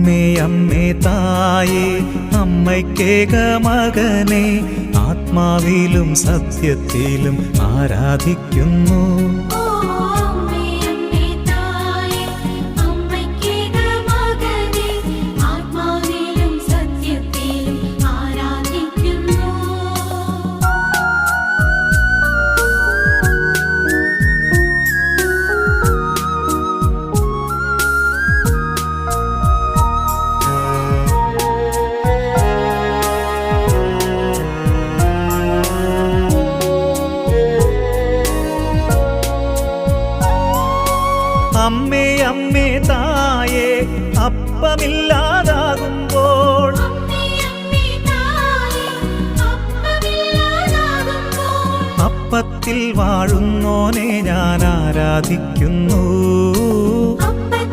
അമ്മേ അമ്മേ തായേ അമ്മയ്ക്കേക മകനെ ആത്മാവിലും സത്യത്തിലും ആരാധിക്കുന്നു. അമ്മേ അമ്മേ തായേ അപ്പമില്ലാതാകുമ്പോൾ അപ്പത്തിൽ വാഴുന്നോനെ ഞാൻ ആരാധിക്കുന്നു.